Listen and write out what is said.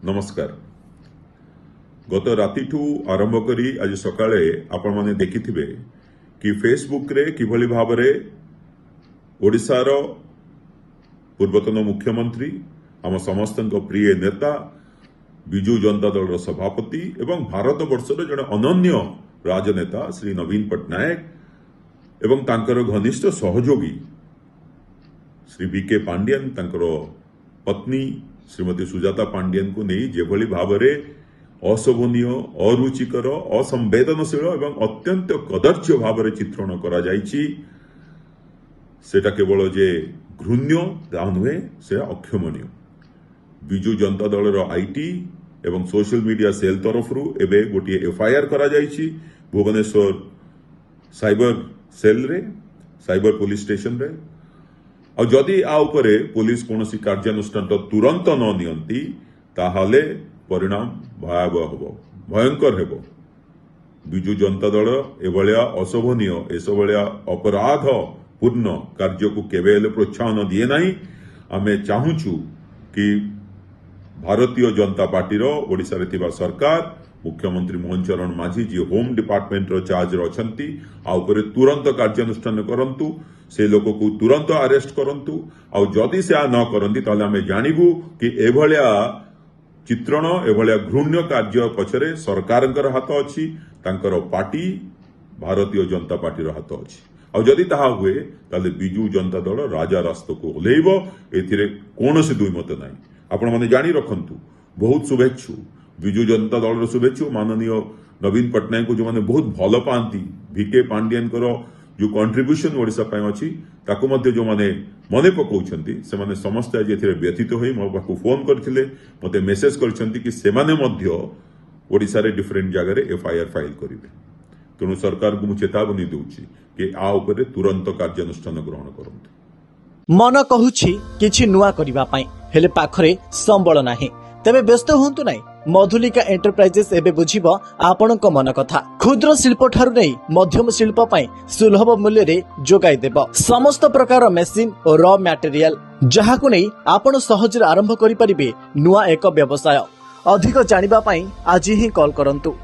नमस्कार। गत रातिठू आरंभ करी आज सकाळे आपण माने देखिथिबे कि फेसबुक रे किभली भाबरे ओडिसार पूर्वतन मुख्यमंत्री आम समस्तक प्रिय नेता विजु जनता दल सभापति एवं भारत वर्षर जड़े अनन्य राजनेता श्री नवीन पट्टनायक एवं तांकर घनिष्ठ सहयोगी श्री बीके पांडियन तांकर पत्नी श्रीमती सुजाता पांडियन को नहीं जेभली भावरे अशोभनीय अरुचिकर असंवेदनशील एवं अत्यंत कदर्य भावरे चित्रण करा जायछि सेटा केवल जे घृण्य ता नुहे से अक्षमणीय। विजु जनता दल आईटी एवं सोशल मीडिया सेल तरफ एबे गोटे एफआईआर करा जायछि भुवनेश्वर साइबर सेल रे साइबर पुलिस स्टेशन रे। और जदि आ उपरे पुलिस कोनोसी कार्यानुष्ठान तुरंत न नियंती ताहाले परिणाम भयावह हेबो भयंकर हेबो। विजु जनता दल एभलिया अशोभनीय एसभलिया अपराध पूर्ण कार्य को केबे हेले प्रोत्साहन दिए नाही। आमे चाहूछु कि भारतीय जनता पार्टी ओडिशा रे थिबा सरकार मुख्यमंत्री मोहन चरण माझी जी होम डिपार्टमेंट रो चार्ज रो अछंती आ उपरे तुरंत कार्यानुष्ठान करंतु से लोक को तुरंत अरेस्ट करंतु। आ जदि से न करंती ताले आमे जानिबु कि एभलिया चित्रण एभलिया घृण्य कार्य पछरे सरकारंकर हाथ अछि तांकर पार्टी भारतीय जनता पार्टी रो हाथ अछि। आ जदि ताहा हुए ताले विजु जनता दल राजा रास्त को ओलेइबो एथिरे कोनोसी दुई मत नाही। आपण माने जानि रखंतु बहुत शुभेच्छु विजु जनता दल शुभेच्छु माननीय नवीन पट्टनायक को जो माने बहुत भल पाती बीके पांडियन जो कंट्रीब्यूशन ओडिशा पय अछि ताको मध्ये जो माने मने पकाउछंती से माने समस्त आज एथिरे व्यथित होई मो पाखु फोन करथिले मते मेसेज करछंती कि से माने मध्ये ओडिशा रे डिफरेंट जगह रे एफआईआर फाइल करिवे। तेणु सरकार को मु चेतावनी देउछि कि आ उपरे तुरंत कार्यानुष्ठान ग्रहण करंतु। मन कहूछि किछि नुआ करिबा पई हेले पाखरे संबळ नाही तेबे व्यस्त होंतु नाही। मधुलिका एंटरप्राइजेस एबे बुझिबो आपणक मन कथा। क्षुद्र शिल्प ठारु नै मध्यम शिल्प पई सुलभ मूल्य रे जोगाई देबो समस्त प्रकार मेसिन और रॉ मटेरियल जहाकु नै आपण सहज आरंभ करि परिबे नुआ एक व्यवसाय। अधिक जानिबा पई आज ही कॉल करंतु।